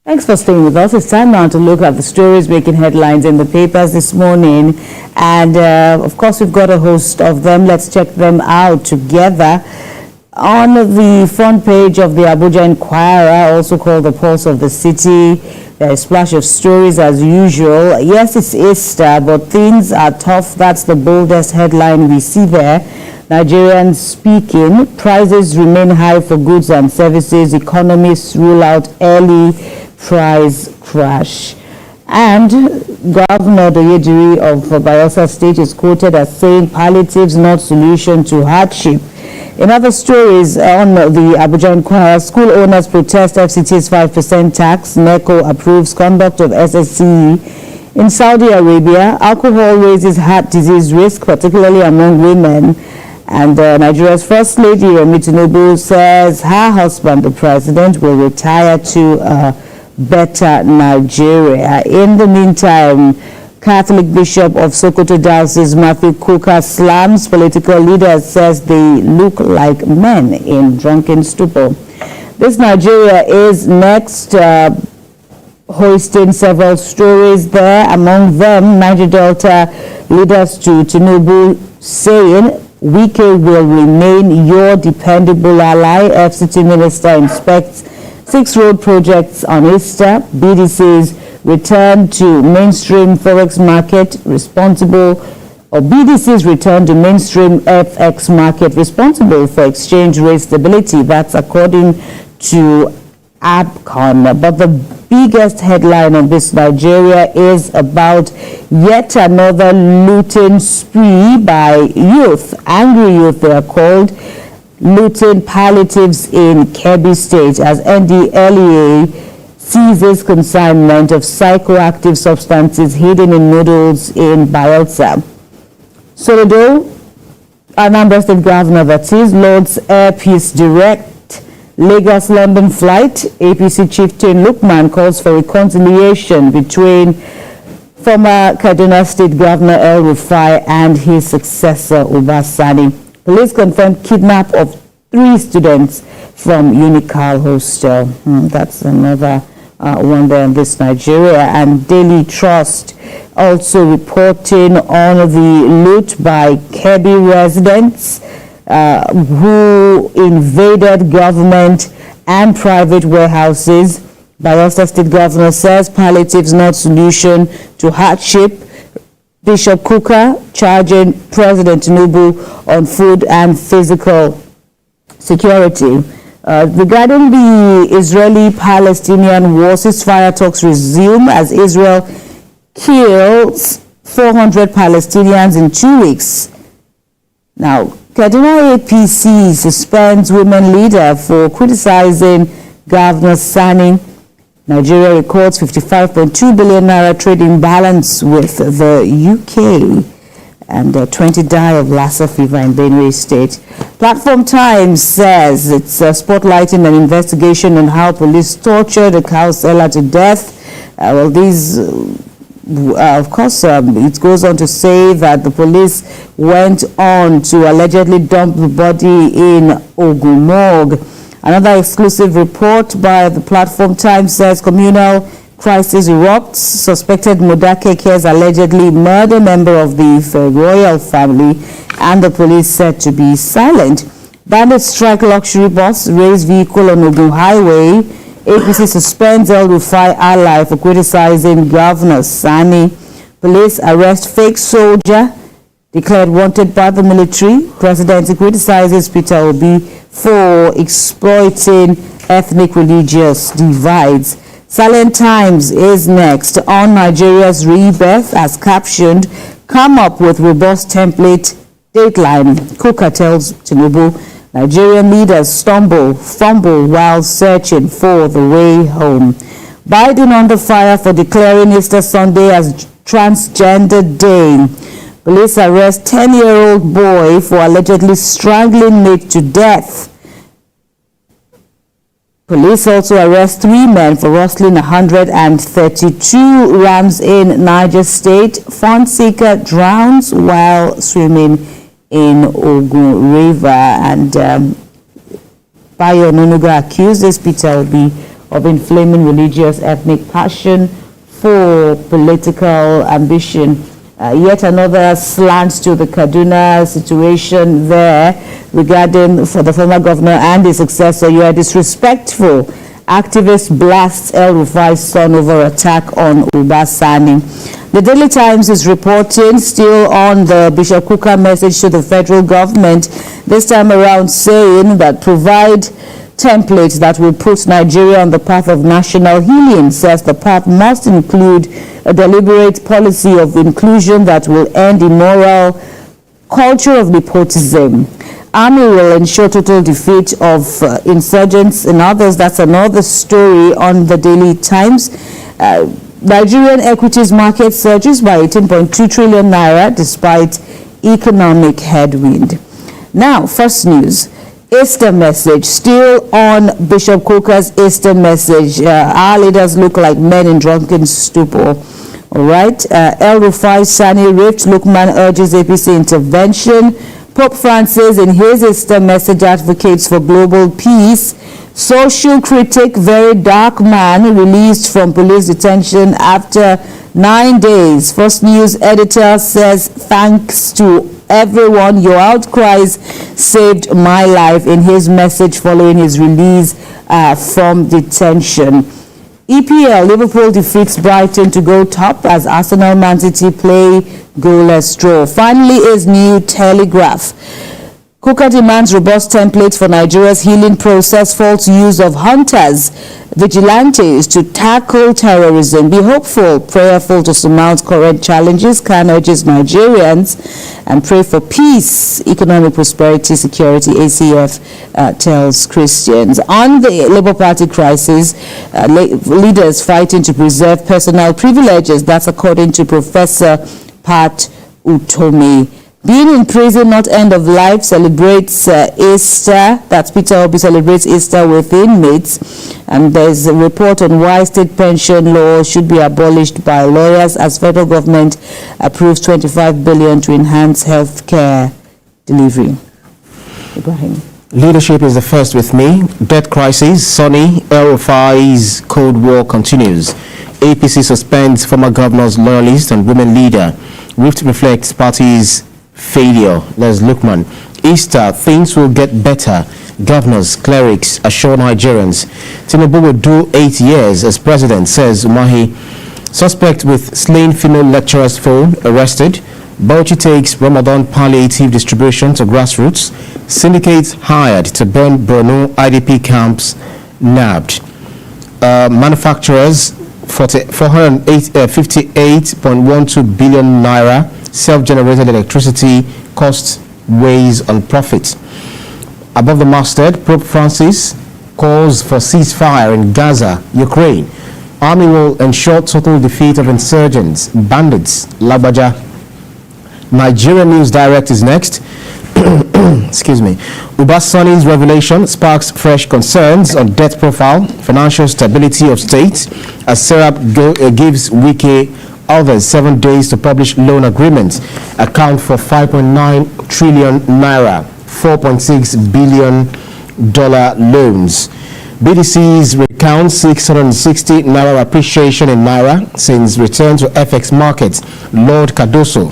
Thanks for staying with us. It's time now to look at the stories making headlines in the papers this morning. And of course, we've got a host of them. Let's check them out together. On the front page of the Abuja Inquirer, also called the Pulse of the City, there's a splash of stories as usual. Yes, it's Easter, but things are tough. That's the boldest headline we see there. Nigerians speaking, prices remain high for goods and services. Economists rule out early price crash. And Governor Doyediri of Bayelsa State is quoted as saying palliatives not solution to hardship. In other stories on the Abuja Inquirer, school owners protest FCT's 5% tax. NECO approves conduct of SSCE. In Saudi Arabia, alcohol raises heart disease risk, particularly among women. And Nigeria's First Lady, Remi Tinubu, says her husband, the president, will retire to a better Nigeria. In the meantime, Catholic Bishop of Sokoto Diocese, Matthew Kuka, slams political leaders, says they look like men in drunken stupor. This Nigeria is next, hoisting several stories there. Among them, Niger Delta leaders to Tinubu saying, Wike will remain your dependable ally. FCT minister inspects 6 road projects on Easter. BDCs return to mainstream forex market responsible, or BDCs return to mainstream FX market responsible for exchange rate stability. That's according to ABCON. But the biggest headline of this Nigeria is about yet another looting spree by youth. Angry youth, they are called, looting palliatives in Kebbi State as NDLEA seizes consignment of psychoactive substances hidden in noodles in Bayelsa. Solodo, Anambra State Governor, that is, Lord's Air Peace Direct Lagos-London flight. APC chieftain Lukman calls for reconciliation between former Kaduna State Governor El-Rufai and his successor Uba Sani. Police confirmed kidnap of 3 students from Unical Hostel. That's another one there in this Nigeria. And Daily Trust also reporting on the loot by Kebbi residents who invaded government and private warehouses. Bayelsa State Governor says palliatives not solution to hardship. Bishop Kuka charging President Tinubu on food and physical security. Regarding the Israeli-Palestinian war, ceasefire talks resume as Israel kills 400 Palestinians in 2 weeks. Now, Kaduna APC suspends women leader for criticizing Governor Sani. Nigeria records 55.2 billion naira trading balance with the UK, and 20 die of Lassa fever in Benue State. Platform Times says it's spotlighting an investigation on how police tortured a cow seller to death. Of course, it goes on to say that the police went on to allegedly dump the body in Ogumog. Another exclusive report by the Platform Times says communal crisis erupts. Suspected Modake cares allegedly murder member of the royal family, and the police said to be silent. Bandits strike luxury bus, raise vehicle on Ogun Highway. APC suspends El-Rufai ally for criticizing Governor Sani. Police arrest fake soldier declared wanted by the military. Presidency criticizes Peter Obi for exploiting ethnic religious divides. Silent Times is next on Nigeria's rebirth as captioned, come up with robust template dateline. Kuka tells Tinubu, Nigerian leaders fumble while searching for the way home. Biden under fire for declaring Easter Sunday as Transgender Day. Police arrest 10-year-old boy for allegedly strangling mate to death. Police also arrest 3 men for rustling 132 rams in Niger State. Fund seeker drowns while swimming in Ogun River. And Bayo Nonuga accuses Peter Obi of inflaming religious ethnic passion for political ambition. Yet another slant to the Kaduna situation there regarding for the former governor and his successor. You are disrespectful. Activist blasts El-Rufai's son over attack on Uba Sani. The Daily Times is reporting still on the Bishop Kukah message to the federal government, this time around saying that provide templates that will put Nigeria on the path of national healing. Says the path must include a deliberate policy of inclusion that will end immoral culture of nepotism. Army will ensure total defeat of insurgents and others. That's another story on the Daily Times. Nigerian equities market surges by 18.2 trillion naira despite economic headwind. Now, first news. Easter message, still on Bishop Kukah's Easter message. Our leaders look like men in drunken stupor. All right. El-Rufai Sani raped Lukman urges APC intervention. Pope Francis in his Easter message advocates for global peace. Social critic, very dark man released from police detention after 9 days. First News editor says, thanks to everyone, your outcries saved my life, in his message following his release from detention. EPL, Liverpool defeats Brighton to go top as Arsenal Man City play goalless draw. Finally, is New Telegraph. Kukah demands robust templates for Nigeria's healing process, false use of hunters, vigilantes to tackle terrorism. Be hopeful, prayerful to surmount current challenges. Khan urges Nigerians and pray for peace, economic prosperity, security. ACF tells Christians. On the Labour Party crisis, leaders fighting to preserve personal privileges. That's according to Professor Pat Utomi. Being in prison, not end of life, celebrates Easter. That's Peter Obi celebrates Easter with inmates. And there's a report on why state pension law should be abolished by lawyers as federal government approves 25 billion to enhance health care delivery. Ibrahim. Leadership is the first with me. Debt crisis, Sani El-Rufai's Cold War continues. APC suspends former governor's loyalist and women leader. Rift reflects party's failure. There's Lukman. Easter, things will get better. Governors, clerics assure Nigerians. Tinubu will do 8 years as president, says Umahi. Suspect with slain female lecturer's phone arrested. Bauchi takes Ramadan palliative distribution to grassroots. Syndicates hired to burn Borno IDP camps nabbed. Manufacturers 458.12 billion naira. Self-generated electricity cost weighs on profit. Above the masthead, Pope Francis calls for ceasefire in Gaza, Ukraine. Army will ensure total defeat of insurgents, bandits, Labaja. Nigerian News Direct is next. Excuse me. Uba Sani's revelation sparks fresh concerns on debt profile, financial stability of states, as Serap gives Wike others 7 days to publish loan agreements, account for 5.9 trillion naira, $4.6 billion loans. BDCs recount 660 naira appreciation in naira since return to FX markets. Lord Cardoso.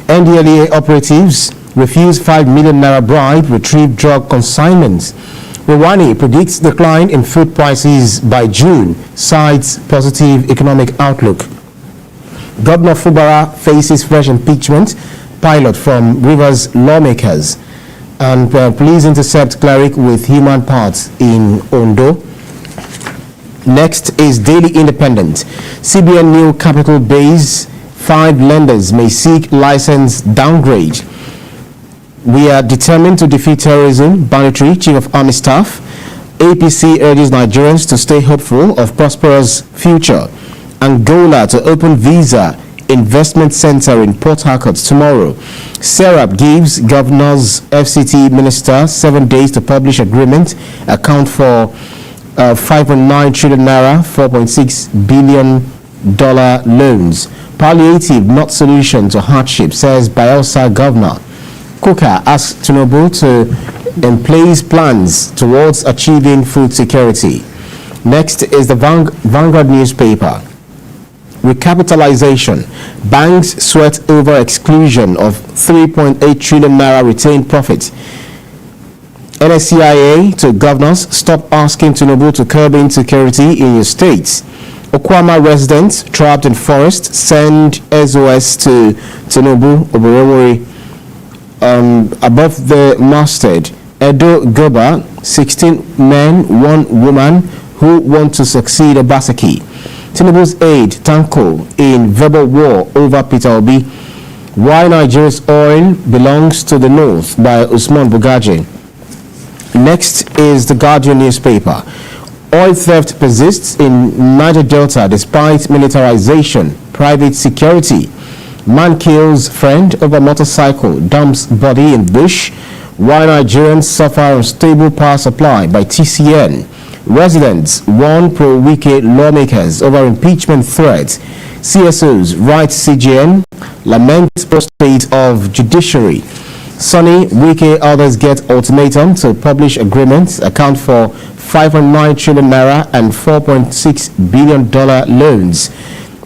NDLEA operatives refuse 5 million naira bribe, retrieve drug consignments. Rwani predicts decline in food prices by June, cites positive economic outlook. Governor Fubara faces fresh impeachment, pilot from Rivers lawmakers. And police intercept cleric with human parts in Ondo. Next is Daily Independent. CBN new capital base, 5 lenders may seek license downgrade. We are determined to defeat terrorism, banditry, Chief of Army Staff. APC urges Nigerians to stay hopeful of prosperous future. Angola to open visa investment center in Port Harcourt tomorrow. Serap gives governor's FCT minister 7 days to publish agreement, account for 5.9 trillion naira, $4.6 billion loans. Palliative, not solution to hardship, says Bayelsa governor. Kukah asks Tinubu to emplace plans towards achieving food security. Next is the Vanguard newspaper. Recapitalization. Banks sweat over exclusion of 3.8 trillion naira retained profit. NSCIA to governors, stop asking Tinubu to curb insecurity in your states. Okwama residents trapped in forest send SOS to Tinubu Oborowori. Above the masthead, Edo Goba, 16 men, 1 woman who want to succeed Obaseki. Tinubu's aide, Tanko, in verbal war over Peter Obi. Why Nigeria's oil belongs to the north by Usman Bugaji. Next is the Guardian newspaper. Oil theft persists in Niger Delta despite militarization, private security. Man kills friend over motorcycle, dumps body in bush. Why Nigerians suffer unstable power supply by TCN. Residents warn pro-Wike lawmakers over impeachment threats. CSOs write CGN, lament state of judiciary. Sani, Wike, others get ultimatum to publish agreements, account for 5.9 trillion naira and $4.6 billion loans.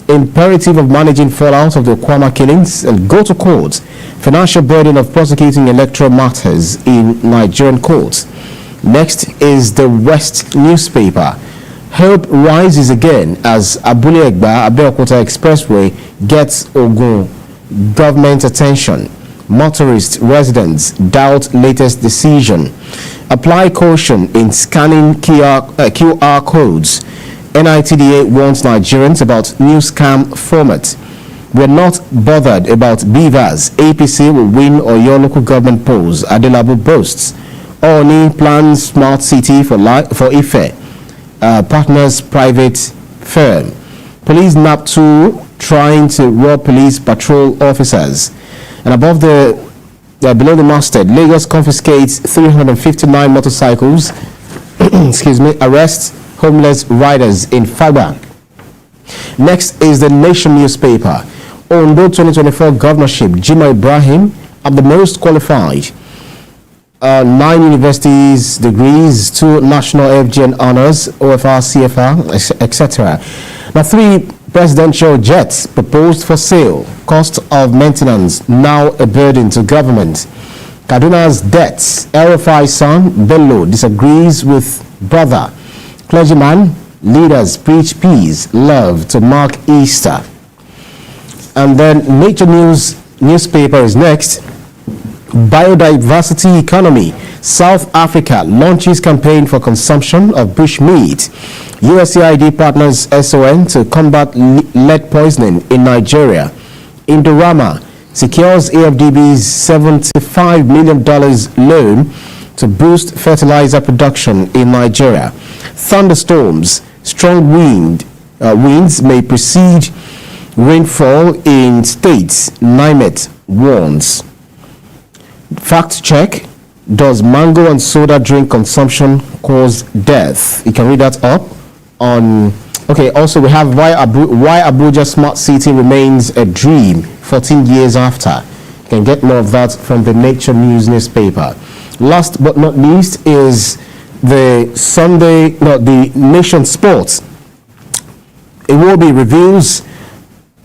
Imperative of managing fallout of the Okwama killings and go to court. Financial burden of prosecuting electoral matters in Nigerian courts. Next is the West newspaper. Hope rises again as Abule Egba Abeokuta Expressway gets Ogun government attention. Motorist residents doubt latest decision. Apply caution in scanning QR codes. NITDA warns Nigerians about new scam format. We're not bothered about beavers. APC will win or your local government polls. Adelabu boasts. Oni plans smart city for Ife. Partners private firm. Police nab 2 trying to rob police patrol officers. And above below the masthead, Lagos confiscates 359 motorcycles. Excuse me. Arrests homeless riders in Fagba. Next is the Nation newspaper. Ondo 2024 governorship, Jima Ibrahim, are the most qualified. 9 universities degrees, 2 national FGN honors, OFR, CFR, etc. Now 3 presidential jets proposed for sale. Cost of maintenance now a burden to government. Kaduna's debts. El-Rufai son Bello disagrees with brother. Clergyman, leaders preach peace, love to mark Easter. And then Nature newspaper is next. Biodiversity economy. South Africa launches campaign for consumption of bush meat. USAID partners SON to combat lead poisoning in Nigeria. Indorama secures AFDB's $75 million loan to boost fertilizer production in Nigeria. Thunderstorms, strong winds may precede rainfall in states, NIMET warns. Fact check, does mango and soda drink consumption cause death? You can read that up on. Okay, also we have why Abuja Smart City remains a dream 14 years after. You can get more of that from the Nature News newspaper. Last but not least is the Nation Sports. Iwobi reveals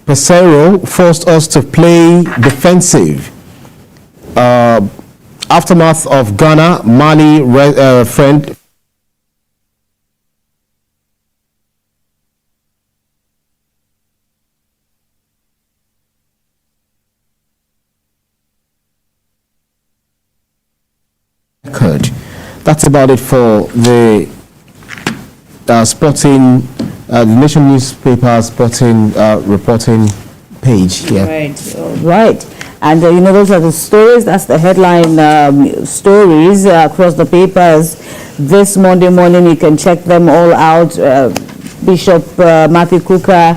Pesero forced us to play defensive. Aftermath of Ghana, Mali friend. That's about it for the sporting, the Nation newspaper sporting reporting page here. Right, right. And those are the stories. That's the headline stories across the papers this Monday morning. You can check them all out. Bishop Matthew Kuka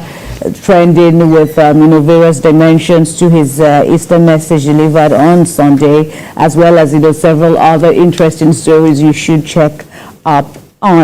trending with various dimensions to his Easter message delivered on Sunday, as well as several other interesting stories you should check up